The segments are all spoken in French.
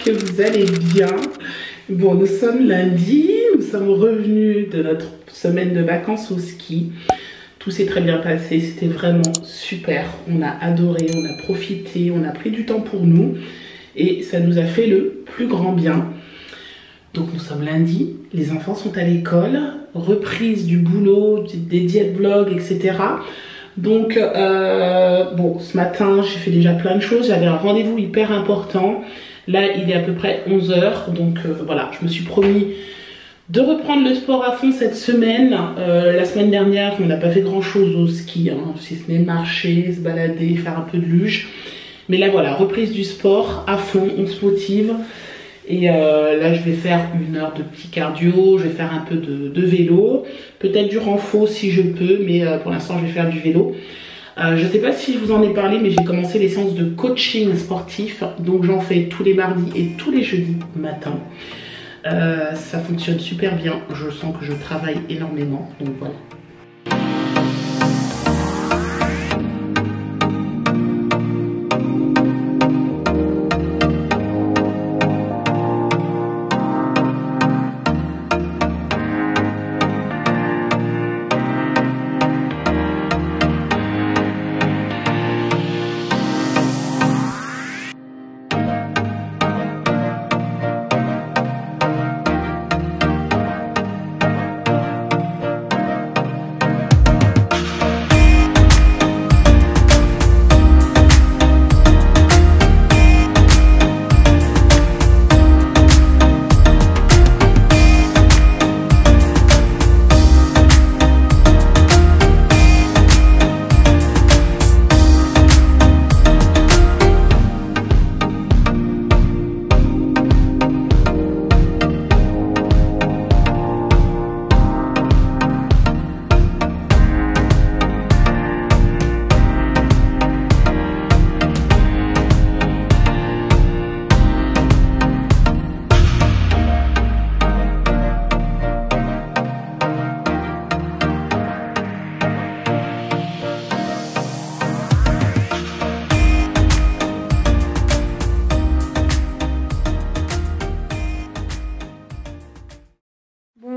Que vous allez bien. Bon, nous sommes lundi, nous sommes revenus de notre semaine de vacances au ski. Tout s'est très bien passé, c'était vraiment super. On a adoré, on a profité, on a pris du temps pour nous et ça nous a fait le plus grand bien. Donc nous sommes lundi, les enfants sont à l'école, reprise du boulot, des diètes vlogs, etc. Donc bon, ce matin j'ai fait déjà plein de choses, j'avais un rendez-vous hyper important. Là, il est à peu près 11 h, donc voilà, je me suis promis de reprendre le sport à fond cette semaine. La semaine dernière, on n'a pas fait grand chose au ski, hein, si ce n'est marcher, se balader, faire un peu de luge. Mais là, voilà, reprise du sport à fond, on se motive. Et là, je vais faire 1 heure de petit cardio, je vais faire un peu de vélo, peut-être du renfort si je peux, mais pour l'instant, je vais faire du vélo. Je ne sais pas si je vous en ai parlé, mais j'ai commencé les séances de coaching sportif. Donc j'en fais tous les mardis et tous les jeudis matin. Ça fonctionne super bien. Je sens que je travaille énormément. Donc voilà.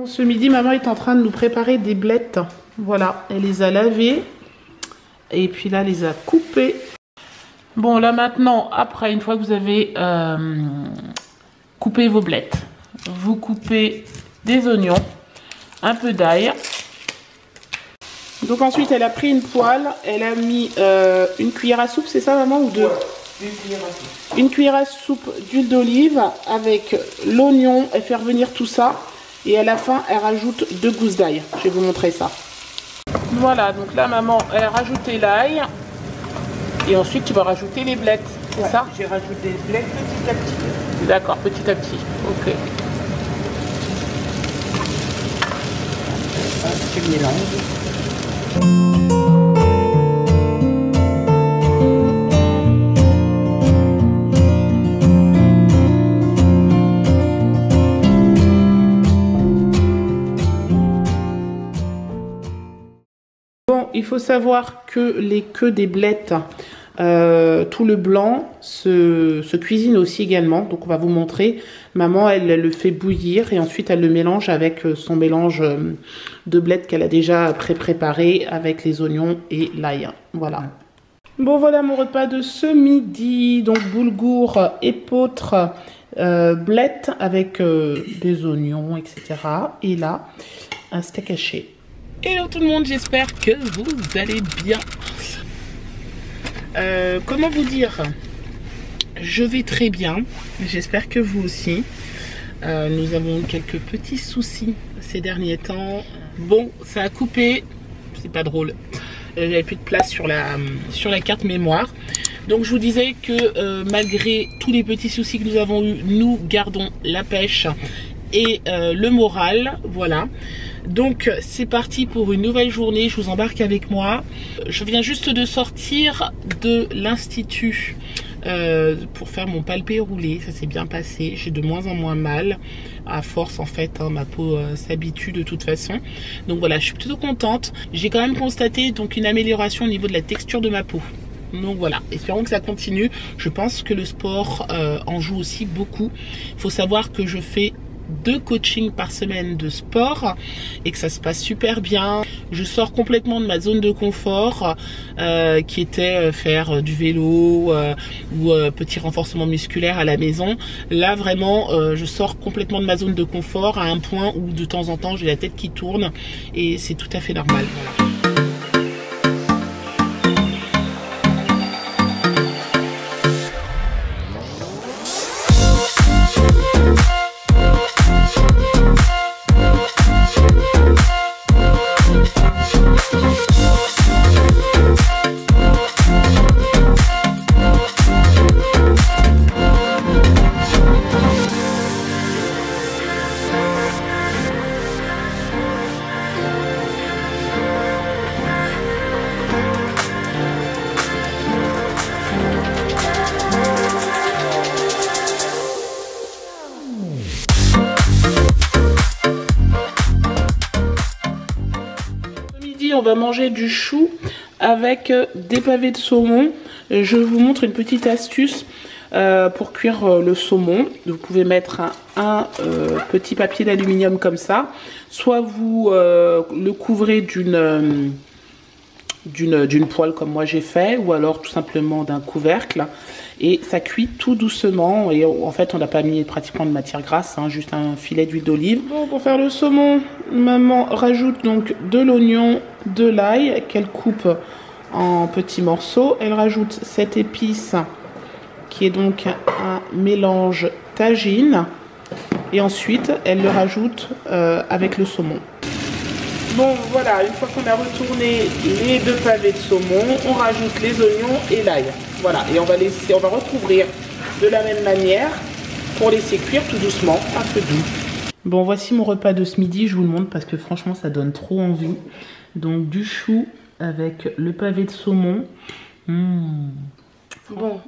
Ce midi, maman est en train de nous préparer des blettes. Voilà, elle les a lavées. Et puis là, elle les a coupées. Bon, là maintenant, après, une fois que vous avez coupé vos blettes, vous coupez des oignons, un peu d'ail. Donc ensuite, elle a pris une poêle. Elle a mis une cuillère à soupe, c'est ça, maman, ou deux? Ouais, une cuillère à soupe. Une cuillère à soupe d'huile d'olive avec l'oignon. Elle fait revenir tout ça. Et à la fin, elle rajoute 2 gousses d'ail. Je vais vous montrer ça. Voilà, donc là, maman, elle a rajouté l'ail. Et ensuite, tu vas rajouter les blettes, c'est ça? J'ai rajouté des blettes petit à petit. D'accord, petit à petit. Ok. Tu mélanges. Il faut savoir que les queues des blettes, tout le blanc se cuisine aussi également. Donc on va vous montrer. Maman, elle le fait bouillir et ensuite elle le mélange avec son mélange de blettes qu'elle a déjà préparé avec les oignons et l'ail. Voilà. Bon, voilà mon repas de ce midi. Donc boulgour, épeautre, blettes avec des oignons, etc. Et là, un steak haché. Hello tout le monde, j'espère que vous allez bien. Comment vous dire? Je vais très bien, j'espère que vous aussi. Nous avons eu quelques petits soucis ces derniers temps. Bon, ça a coupé, c'est pas drôle. J'avais plus de place sur la carte mémoire. Donc je vous disais que malgré tous les petits soucis que nous avons eus, nous gardons la pêche et le moral, voilà. Donc c'est parti pour une nouvelle journée, je vous embarque avec moi. Je viens juste de sortir de l'institut pour faire mon palpé roulé, ça s'est bien passé, j'ai de moins en moins mal, à force en fait, hein, ma peau s'habitue de toute façon. Donc voilà, je suis plutôt contente, j'ai quand même constaté donc une amélioration au niveau de la texture de ma peau. Donc voilà, espérons que ça continue. Je pense que le sport en joue aussi beaucoup. Il faut savoir que je fais 2 coachings par semaine de sport et que ça se passe super bien. Je sors complètement de ma zone de confort qui était faire du vélo ou petit renforcement musculaire à la maison. Là vraiment je sors complètement de ma zone de confort à un point où de temps en temps j'ai la tête qui tourne et c'est tout à fait normal. Voilà. On va manger du chou avec des pavés de saumon. Je vous montre une petite astuce pour cuire le saumon. Vous pouvez mettre un petit papier d'aluminium comme ça. Soit vous le couvrez d'une poêle comme moi j'ai fait, ou alors tout simplement d'un couvercle. Et ça cuit tout doucement. Et en fait, on n'a pas mis pratiquement de matière grasse, hein, juste un filet d'huile d'olive. Bon, pour faire le saumon, maman rajoute donc de l'oignon, de l'ail qu'elle coupe en petits morceaux. Elle rajoute cette épice qui est donc un mélange tagine. Et ensuite, elle le rajoute avec le saumon. Bon, voilà, une fois qu'on a retourné les 2 pavés de saumon, on rajoute les oignons et l'ail. Voilà, et on va recouvrir de la même manière pour laisser cuire tout doucement à feu doux. Bon, voici mon repas de ce midi, je vous le montre parce que franchement ça donne trop envie. Donc du chou avec le pavé de saumon. Bon,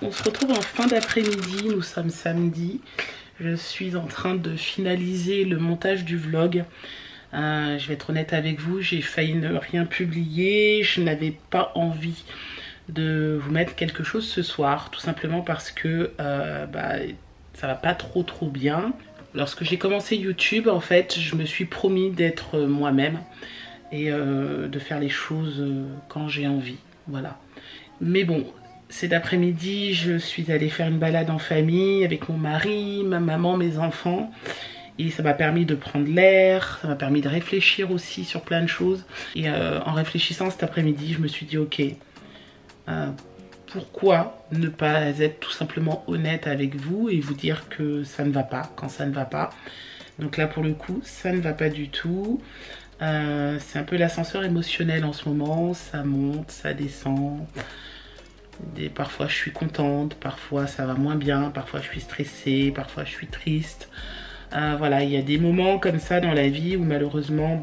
on se retrouve en fin d'après-midi, nous sommes samedi. Je suis en train de finaliser le montage du vlog. Je vais être honnête avec vous, j'ai failli ne rien publier, je n'avais pas envie de vous mettre quelque chose ce soir, tout simplement parce que ça va pas trop bien. Lorsque j'ai commencé YouTube, en fait, je me suis promis d'être moi-même et de faire les choses quand j'ai envie, voilà. Mais bon, cet après-midi, je suis allée faire une balade en famille avec mon mari, ma maman, mes enfants. Et ça m'a permis de prendre l'air, ça m'a permis de réfléchir aussi sur plein de choses. Et en réfléchissant cet après-midi, je me suis dit ok, pourquoi ne pas être tout simplement honnête avec vous et vous dire que ça ne va pas quand ça ne va pas. Donc là pour le coup, ça ne va pas du tout. C'est un peu l'ascenseur émotionnel en ce moment, ça monte, ça descend. Parfois je suis contente, parfois ça va moins bien, parfois je suis stressée, parfois je suis triste. Voilà, il y a des moments comme ça dans la vie où malheureusement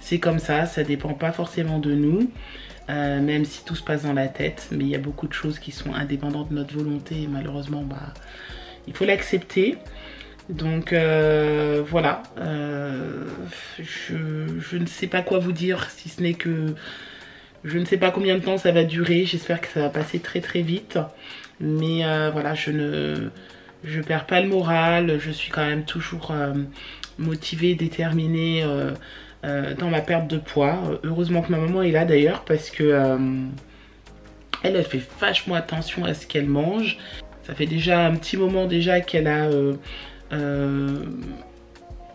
c'est comme ça dépend pas forcément de nous, même si tout se passe dans la tête, mais il y a beaucoup de choses qui sont indépendantes de notre volonté et malheureusement il faut l'accepter. Donc voilà, je ne sais pas quoi vous dire si ce n'est que je ne sais pas combien de temps ça va durer, j'espère que ça va passer très vite, mais voilà, je perds pas le moral, je suis quand même toujours motivée, déterminée dans ma perte de poids. Heureusement que ma maman est là d'ailleurs parce que elle fait vachement attention à ce qu'elle mange. Ça fait déjà un petit moment déjà qu'elle a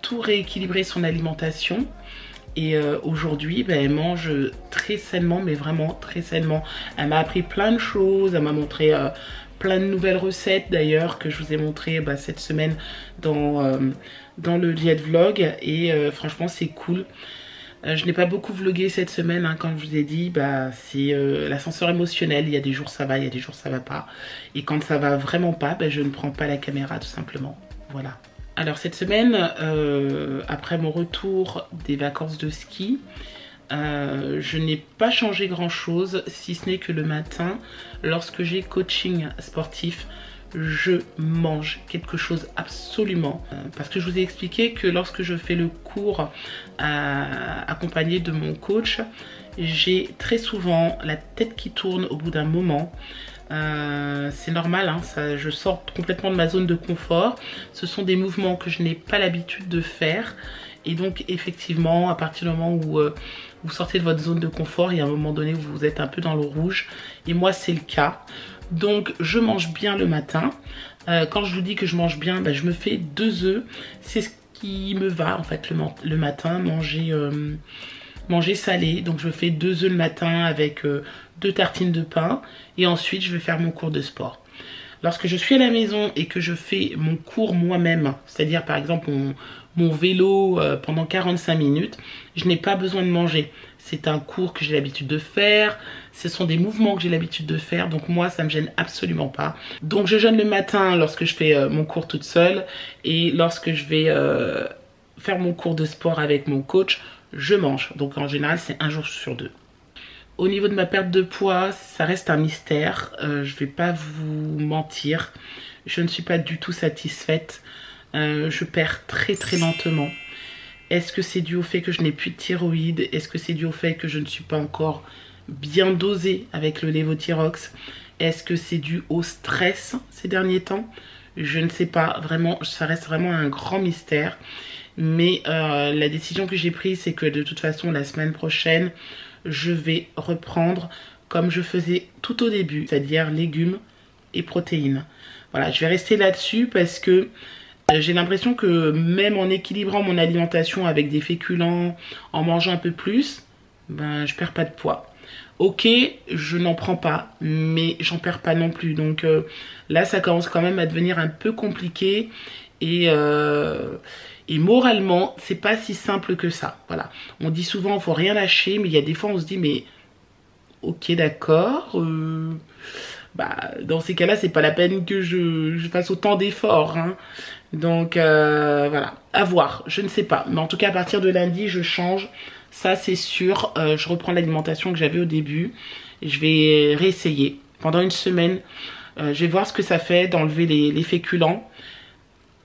tout rééquilibré son alimentation. Et aujourd'hui, elle mange très sainement, mais vraiment très sainement. Elle m'a appris plein de choses, elle m'a montré plein de nouvelles recettes d'ailleurs que je vous ai montré cette semaine dans le diète vlog et franchement c'est cool. Je n'ai pas beaucoup vlogué cette semaine, hein, comme je vous ai dit, c'est l'ascenseur émotionnel, il y a des jours ça va, il y a des jours ça va pas. Et quand ça va vraiment pas, je ne prends pas la caméra tout simplement, voilà. Alors cette semaine, après mon retour des vacances de ski, je n'ai pas changé grand chose, si ce n'est que le matin, lorsque j'ai coaching sportif, je mange quelque chose absolument. Parce que je vous ai expliqué que lorsque je fais le cours accompagné de mon coach, j'ai très souvent la tête qui tourne au bout d'un moment. C'est normal, hein, je sors complètement de ma zone de confort. Ce sont des mouvements que je n'ai pas l'habitude de faire. Et donc effectivement, à partir du moment où vous sortez de votre zone de confort, il y a un moment donné où vous êtes un peu dans le rouge. Et moi c'est le cas. Donc je mange bien le matin. Quand je vous dis que je mange bien, je me fais 2 œufs. C'est ce qui me va en fait le matin, manger salé. Donc je fais 2 œufs le matin avec 2 tartines de pain. Et ensuite je vais faire mon cours de sport. Lorsque je suis à la maison et que je fais mon cours moi-même, c'est-à-dire par exemple mon vélo pendant 45 minutes, je n'ai pas besoin de manger. C'est un cours que j'ai l'habitude de faire, ce sont des mouvements que j'ai l'habitude de faire, donc moi ça me gêne absolument pas. Donc je jeûne le matin lorsque je fais mon cours toute seule et lorsque je vais faire mon cours de sport avec mon coach, je mange. Donc en général c'est 1 jour sur 2. Au niveau de ma perte de poids, ça reste un mystère, je vais pas vous mentir, je ne suis pas du tout satisfaite, je perds très lentement. Est-ce que c'est dû au fait que je n'ai plus de thyroïde? Est-ce que c'est dû au fait que je ne suis pas encore bien dosée avec le lévothyrox? Est-ce que c'est dû au stress ces derniers temps? Je ne sais pas, vraiment, ça reste vraiment un grand mystère. Mais la décision que j'ai prise, c'est que de toute façon, la semaine prochaine, je vais reprendre comme je faisais tout au début, c'est-à-dire légumes et protéines. Voilà, je vais rester là-dessus parce que j'ai l'impression que même en équilibrant mon alimentation avec des féculents, en mangeant un peu plus, je perds pas de poids. Ok, je n'en prends pas, mais j'en perds pas non plus. Donc là, ça commence quand même à devenir un peu compliqué et moralement, c'est pas si simple que ça. Voilà, on dit souvent il faut rien lâcher, mais il y a des fois on se dit mais ok d'accord. Dans ces cas-là, c'est pas la peine que je fasse autant d'efforts. Hein. Donc voilà, à voir, je ne sais pas. Mais en tout cas, à partir de lundi, je change. Ça, c'est sûr. Je reprends l'alimentation que j'avais au début. Je vais réessayer pendant une semaine. Je vais voir ce que ça fait d'enlever les féculents.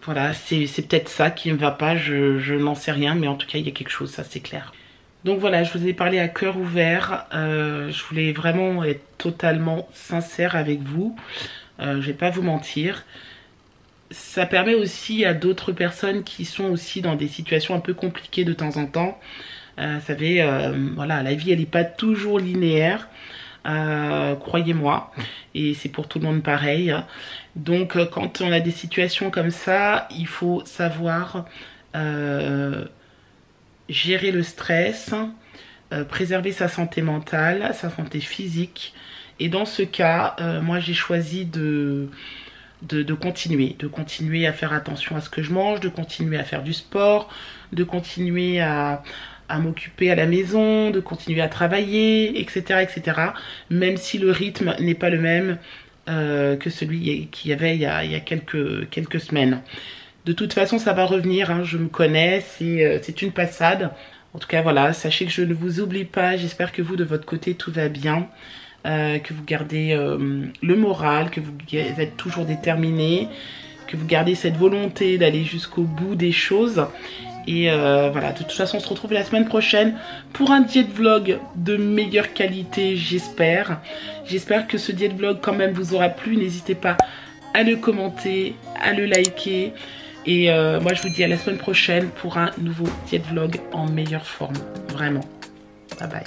Voilà, c'est peut-être ça qui ne me va pas. Je n'en sais rien, mais en tout cas, il y a quelque chose, ça c'est clair. Donc voilà, je vous ai parlé à cœur ouvert. Je voulais vraiment être totalement sincère avec vous. Je vais pas vous mentir. Ça permet aussi à d'autres personnes qui sont aussi dans des situations un peu compliquées de temps en temps. Vous savez, voilà, la vie elle n'est pas toujours linéaire. Croyez-moi. Et c'est pour tout le monde pareil. Donc quand on a des situations comme ça, il faut savoir gérer le stress, préserver sa santé mentale, sa santé physique. Et dans ce cas, moi j'ai choisi de continuer à faire attention à ce que je mange, de continuer à faire du sport, de continuer à m'occuper à la maison, de continuer à travailler, etc. etc. Même si le rythme n'est pas le même que celui qu'il y avait il y a quelques semaines. De toute façon, ça va revenir, hein, je me connais, c'est une passade. En tout cas, voilà, sachez que je ne vous oublie pas. J'espère que vous, de votre côté, tout va bien. Que vous gardez le moral, que vous êtes toujours déterminé, que vous gardez cette volonté d'aller jusqu'au bout des choses. Et voilà, de toute façon, on se retrouve la semaine prochaine pour un diète vlog de meilleure qualité, j'espère. J'espère que ce diète vlog quand même vous aura plu. N'hésitez pas à le commenter, à le liker. Et moi, je vous dis à la semaine prochaine pour un nouveau diète vlog en meilleure forme. Vraiment. Bye bye.